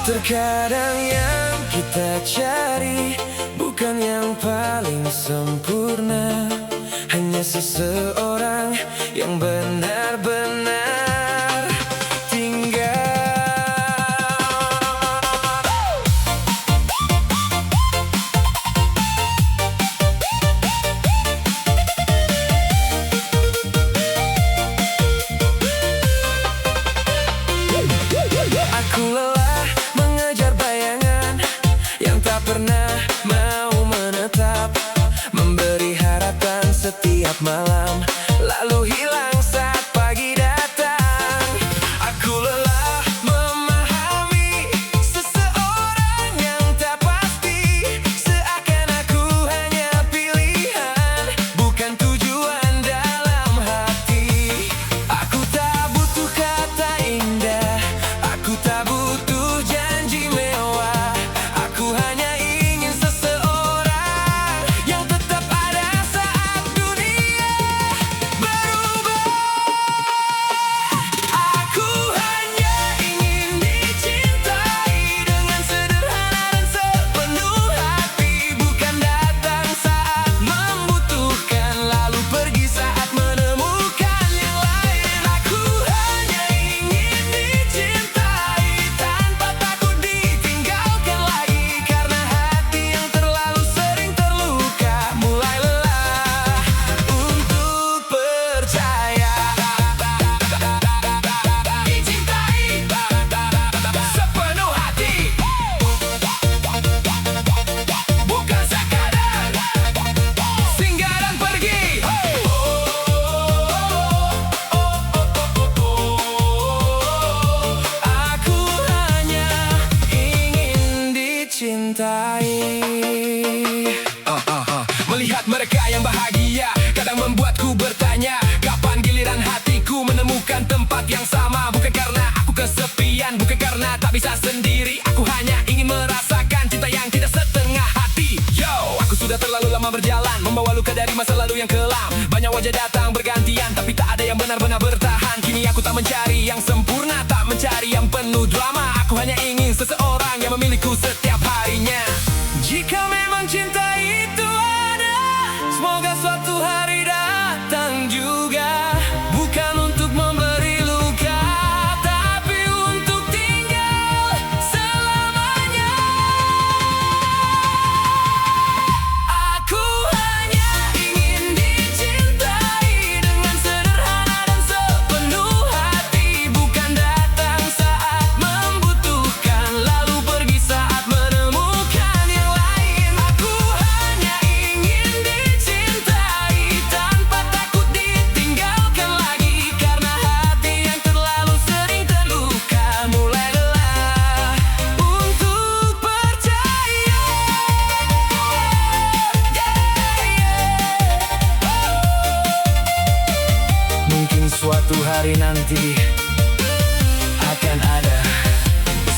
Terkadang yang kita cari bukan yang paling sempurna, hanya seseorang yang benar-benar tinggal. Aku lelah mengejar bayangan yang tak pernah mau menetap, memberi harapan setiap malam, lalu hilang saat pagi datang. Aku lelah memahami seseorang yang tak pasti, seakan aku hanya pilihan, bukan tujuan dalam hati. Aku tak butuh kata indah, aku tak butuh janji mewah. Aku hanya ingin seseorang yang tetap ada saat dunia berubah. Aku hanya ingin dicintai dengan sederhana dan sepenuh hati, bukan datang saat membutuhkan, lalu pergi saat menemukan yang lain. Aku hanya ingin dicintai tanpa takut ditinggalkan lagi, karena hati yang terlalu sering terluka mulai lelah untuk percaya. Dicintai sepenuh hati, bukan sekadar singgah dan pergi. Aku hanya ingin dicintai. Melihat mereka yang bahagia kadang membuatku bertanya, kapan giliran hatiku menemukan tempat yang sama? Bukan karena aku kesepian, bukan karena tak bisa sendiri, aku hanya ingin merasakan cinta yang tidak setengah hati. Yo, aku sudah terlalu lama berjalan, membawa luka dari masa lalu yang kelam. Banyak wajah datang bergantian, tapi tak ada yang benar-benar bertahan. Kini aku tak mencari yang sempurna, tak mencari yang penuh drama. Aku hanya ingin seseorang yang memilikiku setiap harinya. Jika memang cinta itu ada, semoga suatu hari datang juga, bukan untuk memberi luka, tapi untuk tinggal selamanya. Aku hanya ingin dicintai dengan sederhana dan sepenuh hati, bukan datang saat membutuhkan, lalu pergi saat menemukan yang lain. Aku hanya ingin dicintai tanpa takut ditinggalkan lagi, karena hati yang terlalu sering terluka mulai lelah untuk percaya. Mungkin suatu hari nanti akan ada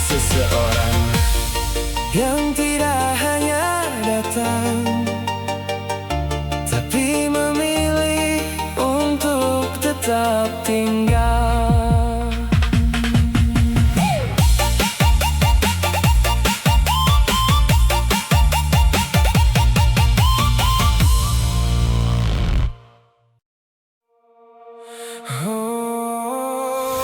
seseorang yang tidak hanya datang, tapi memilih untuk tetap tinggal. Oh,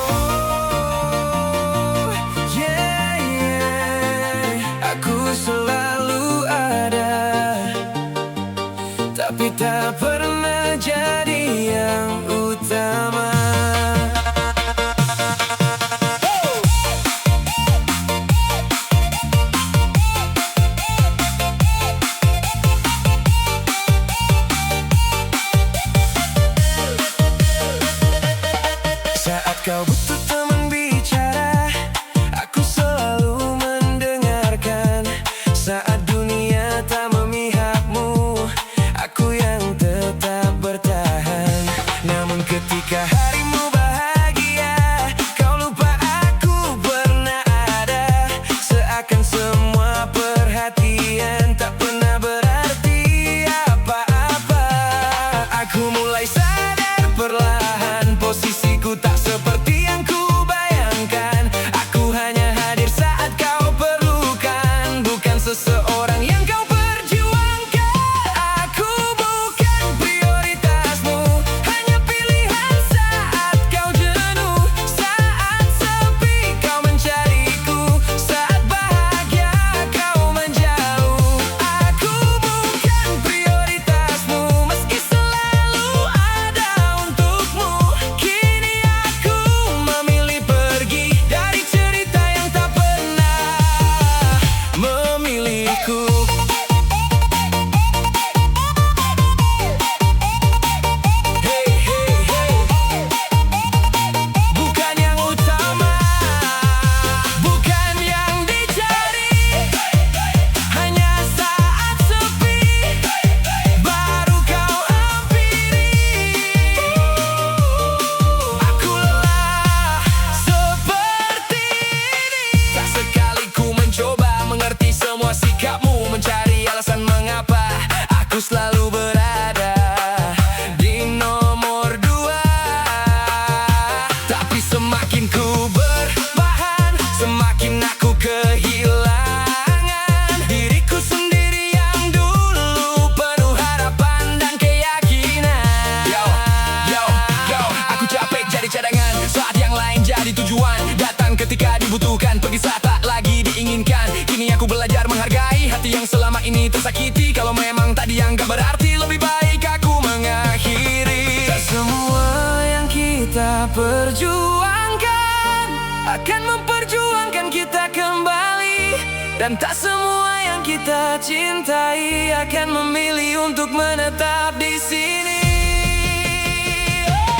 tersakiti. Kalau memang tadi yang gak berarti, lebih baik aku mengakhiri. Tak semua yang kita perjuangkan akan memperjuangkan kita kembali, dan tak semua yang kita cintai akan memilih untuk menetap di sini.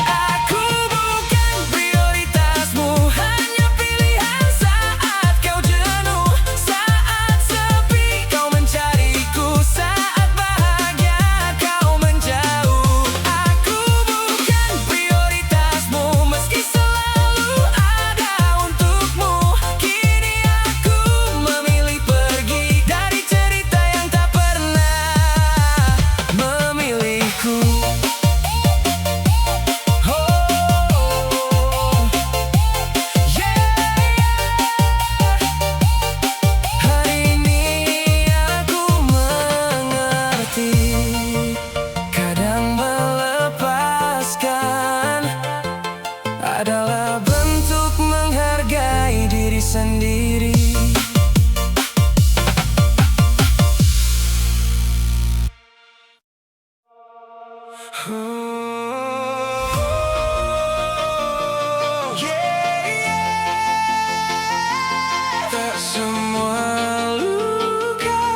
Aku bukan prioritasmu, hanya pilihan saat kau jenuh, saat sepi kau mencariku, saat bahagia kau menjauh. Aku bukan prioritasmu, meski selalu ada untukmu. Kini aku memilih pergi dari cerita yang tak pernah memilihku. Hari ini aku mengerti, kadang melepaskan adalah bentuk menghargai diri sendiri. Tak semua luka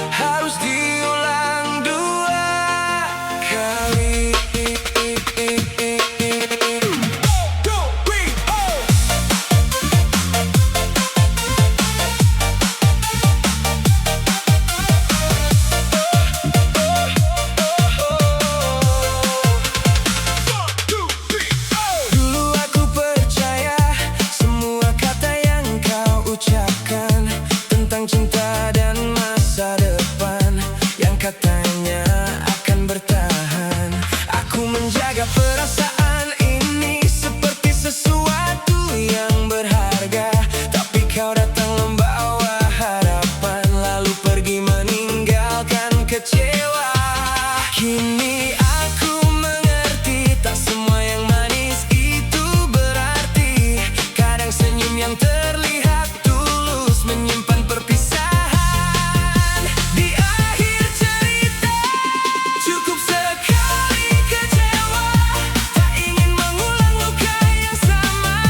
harus diulang dua kali. Dulu aku percaya semua kata yang kau ucapkan tentang cinta dan masa depan yang katanya akan bertahan. Aku menjaga perasaan ini seperti sesuatu yang berharga, tapi kau datang membawa harapan, lalu pergi meninggalkan kecewa. Kini aku mengerti, tak semua yang manis itu berarti. Kadang senyum yang terlihat tulus menyimpan perpisahan. Di akhir cerita cukup sekali kecewa, tak ingin mengulang luka yang sama.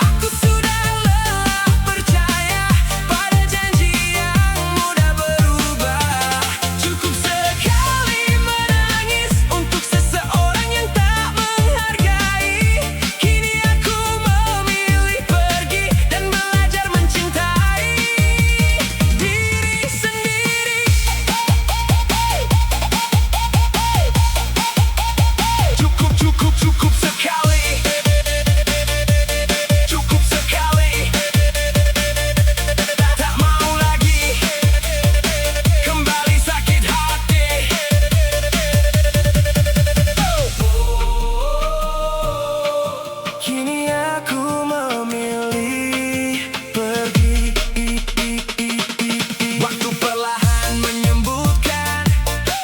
Aku sudah lelah percaya pada janji yang mudah berubah. Cukup sekali menangis untuk seseorang yang tak menghargai. Kini aku memilih pergi dan belajar mencintai diri sendiri. Cukup sekali. Cukup sekali. Tak mau lagi kembali sakit hati. Kini aku memilih pergi. Waktu perlahan menyembuhkan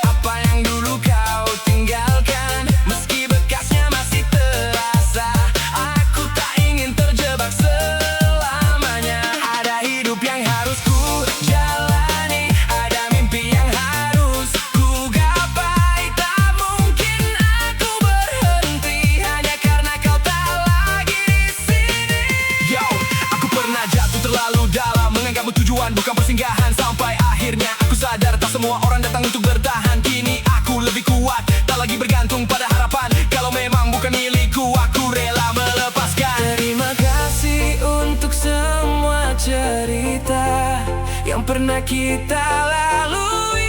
apa yang dulu kau tinggalkan. Meski bekasnya masih terasa, aku tak ingin terjebak selamanya. Ada hidup yang harus ku jalani, ada mimpi yang harus ku gapai. Tak mungkin aku berhenti hanya karena kau tak lagi di sini. Yo, aku pernah jatuh terlalu dalam, menganggapmu tujuan bukan persinggahan. Sampai akhirnya aku sadar tak semua orang datang untuk bertahan. Kini aku lebih kuat, tak lagi bergantung pada harapan. Kalau memang bukan milikku, aku rela melepaskan. Terima kasih untuk semua cerita yang pernah kita lalui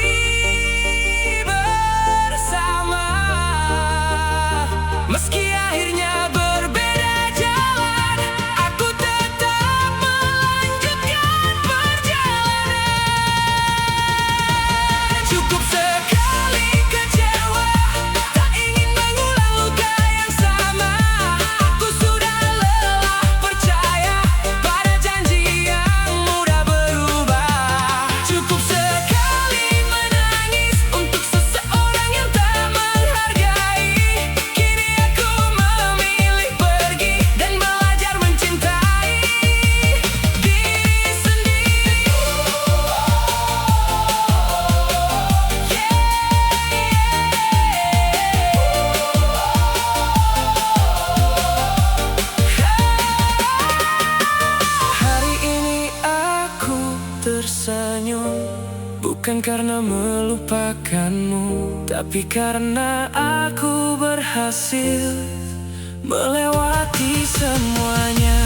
bersama. Meski akhirnya berbeda jalan, aku tetap melanjutkan perjalanan. Cukup sekali kecewa, tak ingin mengulang luka yang sama. Aku sudah lelah percaya pada janji yang mudah berubah. Cukup sekali Bukan karena melupakanmu, tapi karena aku berhasil melewati semuanya.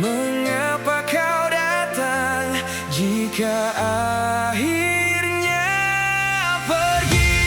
Mengapa kau datang jika akhirnya pergi?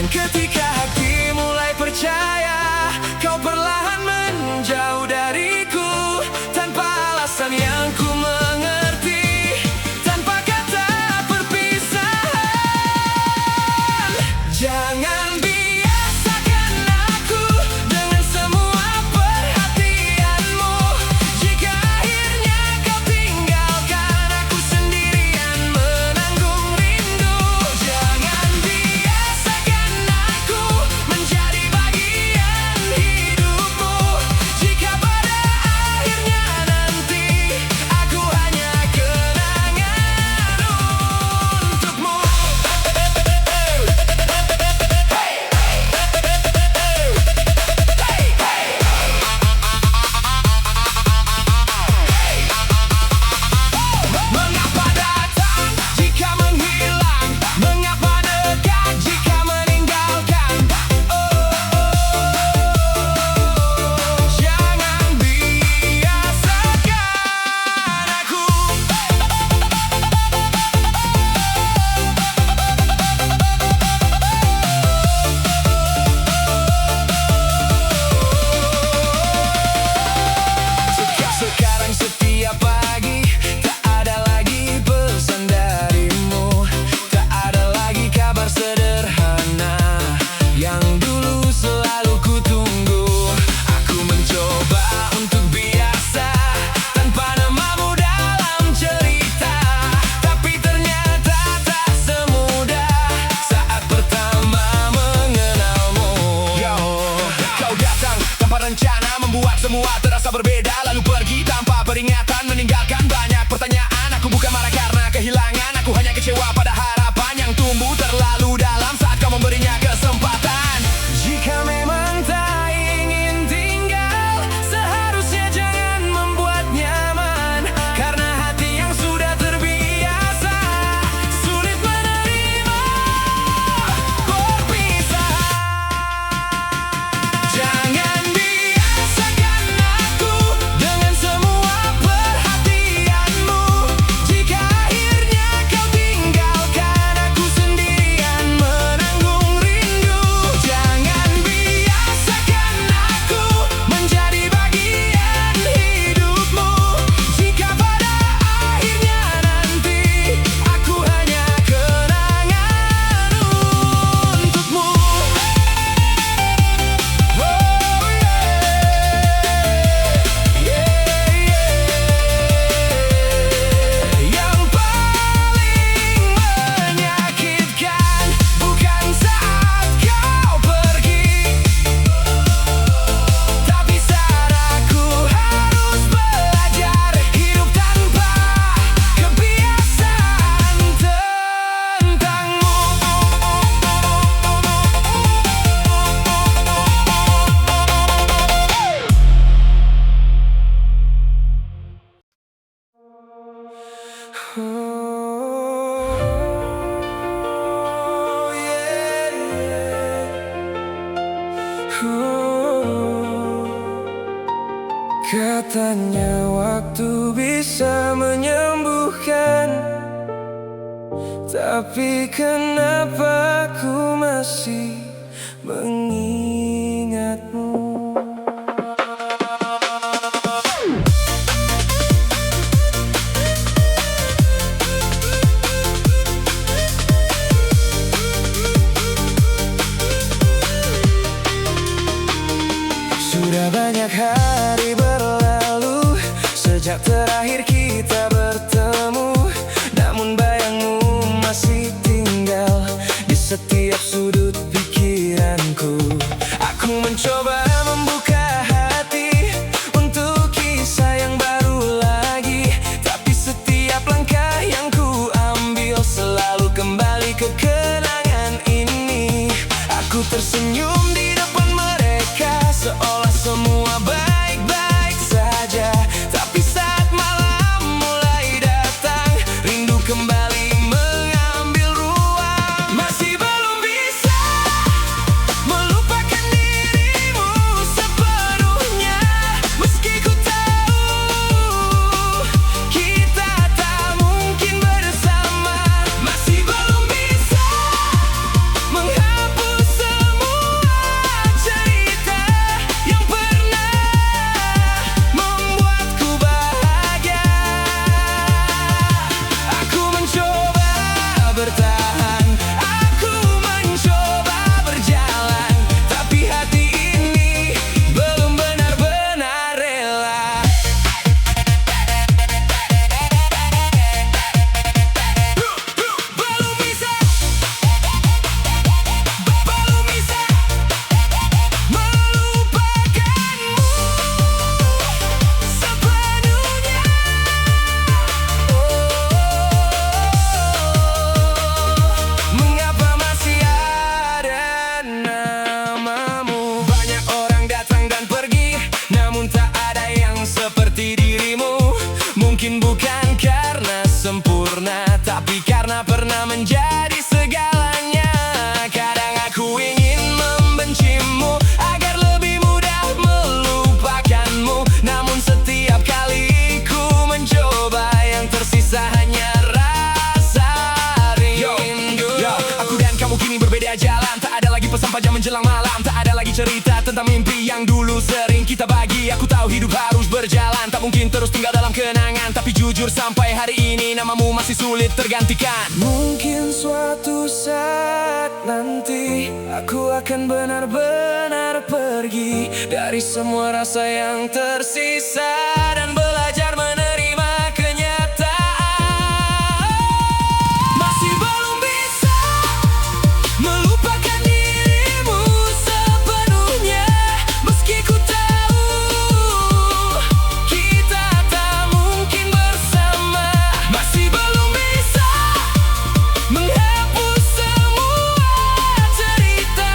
Ketika hati mulai percaya, kau perlahan menjauh dariku, tanpa alasan yang ku mengerti, tanpa kata perpisahan. Jangan biasakan aku dengan semua perhatianmu. Jika akhirnya kau tinggalkan aku sendirian menanggung rindu, jangan biasakan aku menjadi bagian hidupmu. Jika pada akhirnya nanti aku hanya kenangan untukmu. Mengapa datang jika menghilang? Mengapa dekat jika meninggalkan? Jangan biasakan aku. Sekarang setiap pagi tak ada lagi pesan darimu, tak ada lagi kabar sederhana yang dulu selalu ku tunggu. Aku mencoba untuk biasa tanpa namamu dalam cerita, tapi ternyata tak semudah saat pertama mengenalmu. Kau datang tanpa rencana, membuat semua terasa berbeda, lalu pergi tanpa peringatan, meninggalkan banyak pertanyaan. Aku bukan marah karena kehilangan, aku hanya kecewa pada harapan yang tumbuh terlalu dalam saat kau memberinya kesempatan. Jika memang tak ingin tinggal, seharusnya jangan membuat nyaman, karena hati yang sudah terbiasa sulit menerima perpisahan. Jangan biasakan aku Katanya waktu bisa menyembuhkan, tapi kenapa ku masih mengingatmu? Sudah banyak hari berlalu sejak terakhir kita bertemu, namun bayangmu masih tinggal di setiap sudut pikiranku. Aku mencoba membuka hati untuk kisah yang baru lagi, tapi setiap langkah yang ku ambil selalu kembali ke kenangan ini. Aku tersenyum di depan mereka seolah semua baik-baik saja, tapi saat malam mulai datang, rindu kembali mengambil ruang. Masih belum bisa melupakan dirimu sepenuhnya, meski ku tahu kita tak mungkin bersama. Masih belum bisa menghapus semua cerita yang pernah membuatku bahagia. Aku mencoba bertahan, aku mencoba berjalan, tapi hati ini belum benar-benar rela. Belum bisa, belum bisa melupakanmu sepenuhnya. Mengapa masih ada namamu? Banyak orang datang dan pergi, namun tak ada yang seperti dirimu. Mungkin bukan karena sempurna, tapi karena pernah menjadi segalanya. Kadang aku ingin membencimu agar lebih mudah melupakanmu, namun setiap kali ku mencoba yang tersisa hanya rasa rindu. Aku dan kamu kini berbeda jalan, tak ada lagi pesan pajak menjelang malam, tak ada lagi cerita tentang mimpi yang dulu sering kita bagi. Aku tahu hidup harus berjalan, tak mungkin terus tinggal dalam kenangan, tapi jujur sampai hari ini namamu masih sulit tergantikan. Mungkin suatu saat nanti aku akan benar-benar pergi dari semua rasa yang tersisa dan belajar menerima kenyataan. Masih belum bisa melupakan dirimu sepenuhnya, meski ku tahu kita tak mungkin bersama. Masih belum bisa menghapus semua cerita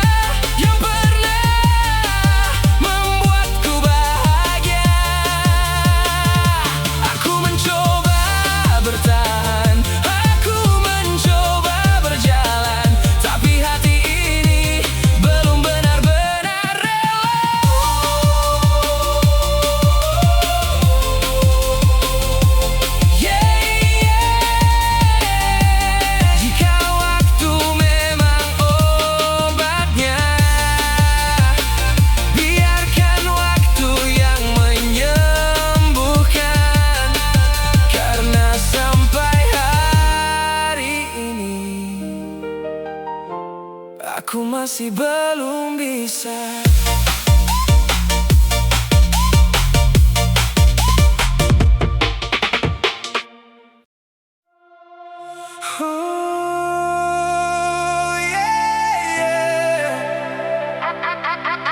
yang pernah membuatku bahagia. Aku mencoba bertahan, aku mencoba berjalan, tapi hati ini belum benar-benar rela. Jika waktu memang obatnya, biarkan waktu yang menyembuhkan, karena sampai hari ini aku masih belum bisa. Oh, yeah.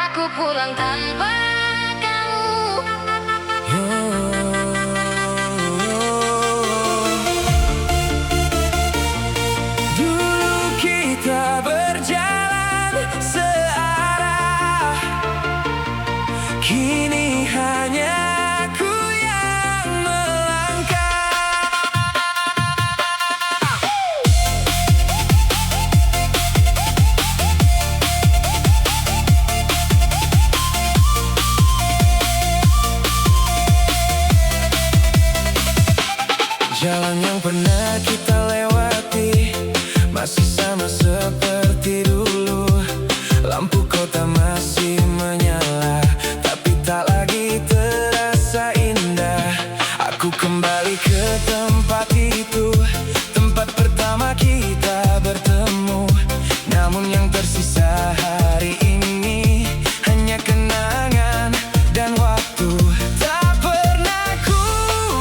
Aku pulang tanpa kamu. Dulu kita berjalan searah, kini hanya aku yang melangkah. Jalan yang pernah kita lewati masih sama seperti dulu. Lampu kota masih menyala, tapi tak lagi terasa indah. Aku kembali ke tempat itu, tempat pertama kita bertemu. Namun yang tersisa hari ini hanya kenangan dan waktu. Tak pernah ku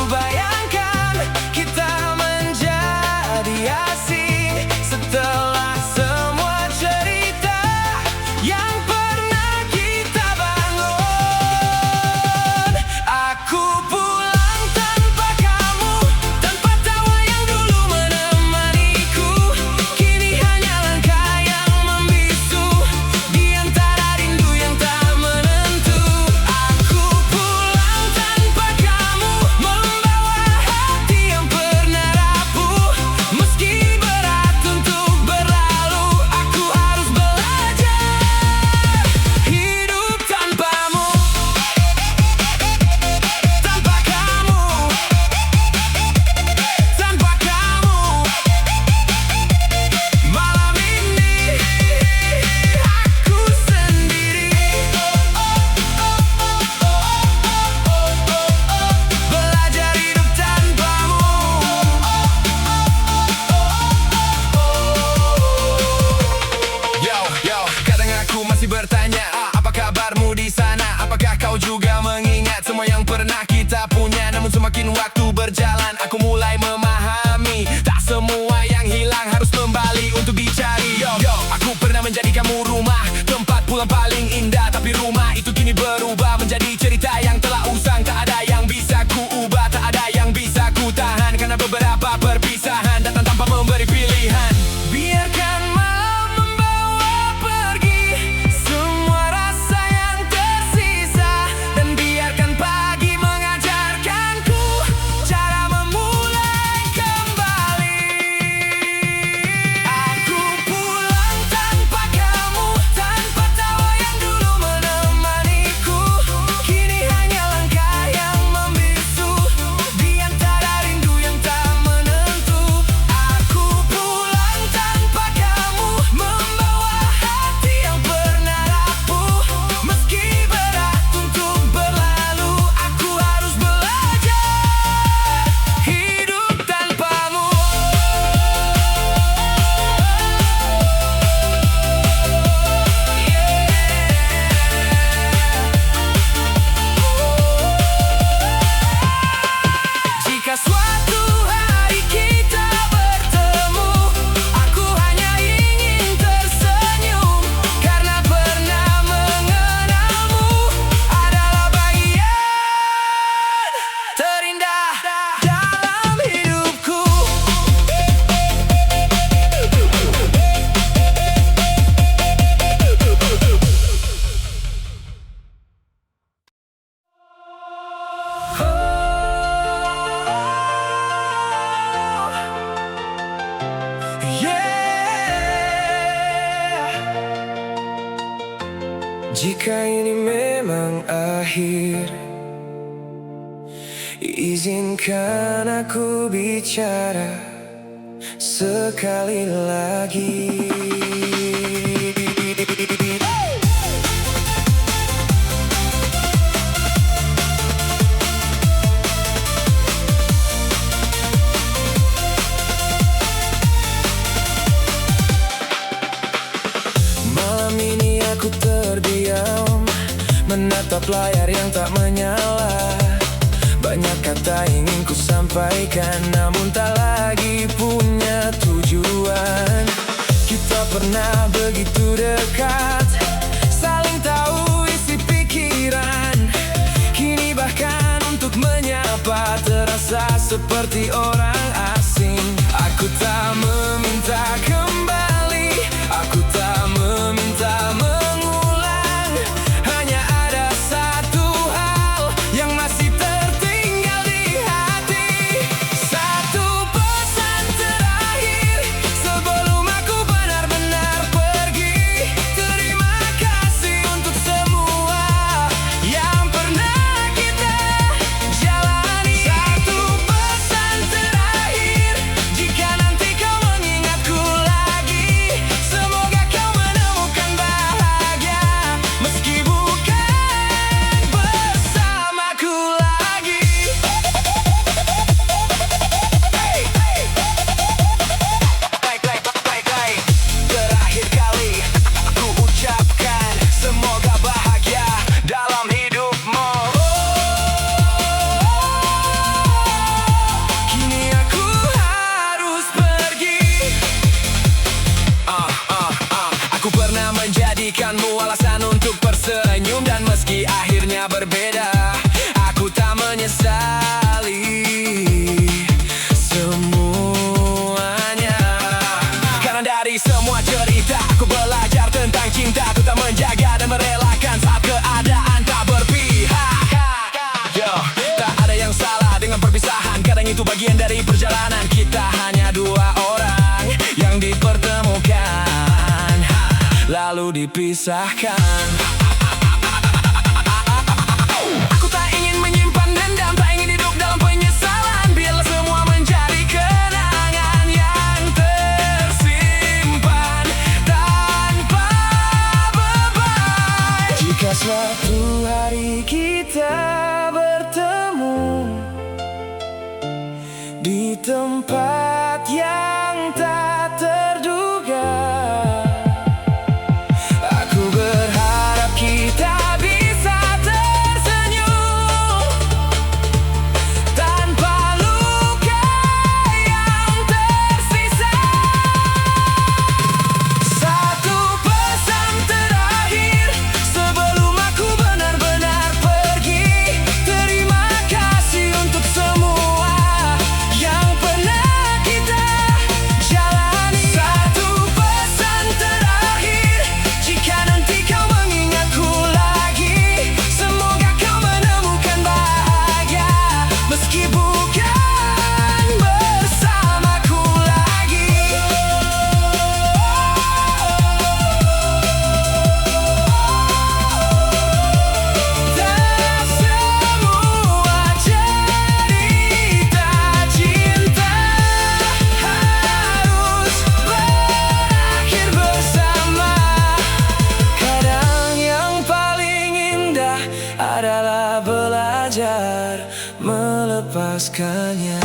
bayangkan kita menjadi asing setelah semua cerita yang pernah kita bangun. Aku pulang tanpa kamu, tanpa tawa yang dulu menemaniku. Kini hanya langkah yang membisu di antara rindu yang tak menentu. Aku pulang tanpa kamu, membawa hati yang pernah rapuh. Meski berat untuk berlalu, aku harus belajar hidup tanpamu. Tanpa kamu, tanpa kamu. Malam ini aku sendiri, belajar hidup tanpamu. Yo, kadang aku masih bertanya, apa kabarmu di sana? Apakah kau juga mengingat semua yang pernah kita punya? Namun semakin waktu berjalan, aku mulai memahami tak semua yang hilang harus kembali untuk dicari. Yo, aku pernah menjadi kamu rumah, tempat pulang paling indah. Tapi rumah itu kini berubah menjadi cerita yang telah usang. Tak ada yang bisa ku ubah, tak ada yang bisa ku tahan, karena beberapa perpisahan datang tanpa memberi pilihan. Biarkan malam membawa pergi semua rasa yang tersisa, dan biarkan pagi mengajarkanku cara memulai kembali. Aku pulang tanpa kamu, tanpa tawa yang dulu menemaniku. Kini hanya langkah yang membisu di antara rindu yang tak menentu. Aku pulang tanpa kamu, membawa hati yang pernah rapuh. Meski berat untuk berlalu, aku harus belajar hidup tanpamu. Jika suatu hari kita bertemu, aku hanya ingin tersenyum, karena pernah mengenalmu adalah bagian terindah dalam hidupku. Jika ini memang akhir, izinkan aku bicara sekali lagi. Malam ini aku terdiam, menatap layar yang tak menyala. Banyak kata ingin ku sampaikan, namun tak lagi punya tujuan. Kita pernah begitu dekat, saling tahu isi pikiran. Kini bahkan untuk menyapa terasa seperti orang asing. Aku tak meminta kembali, aku tak meminta mengulang. Hanya ada satu hal yang masih tertinggal di hati. Satu pesan terakhir sebelum aku benar-benar pergi. Terima kasih untuk semua yang pernah kita jalani. Satu pesan terakhir selalu dipisahkan. Aku tak ingin menyimpan dendam, tak ingin hidup dalam penyesalan. Biarlah semua menjadi kenangan yang tersimpan tanpa beban. Jika suatu hari kita bertemu di tempat yang tak terduga, aku berharap kita bisa tersenyum tanpa luka yang tersisa. Satu pesan terakhir sebelum aku benar-benar pergi. Terima kasih untuk semua yang pernah kita jalani. Satu pesan terakhir, jika nanti kau mengingatku lagi, semoga kau menemukan bahagia meski bukan bersamaku lagi. Tak semua cerita cinta harus berakhir bersama. Kadang yang paling indah adalah belajar melepaskannya.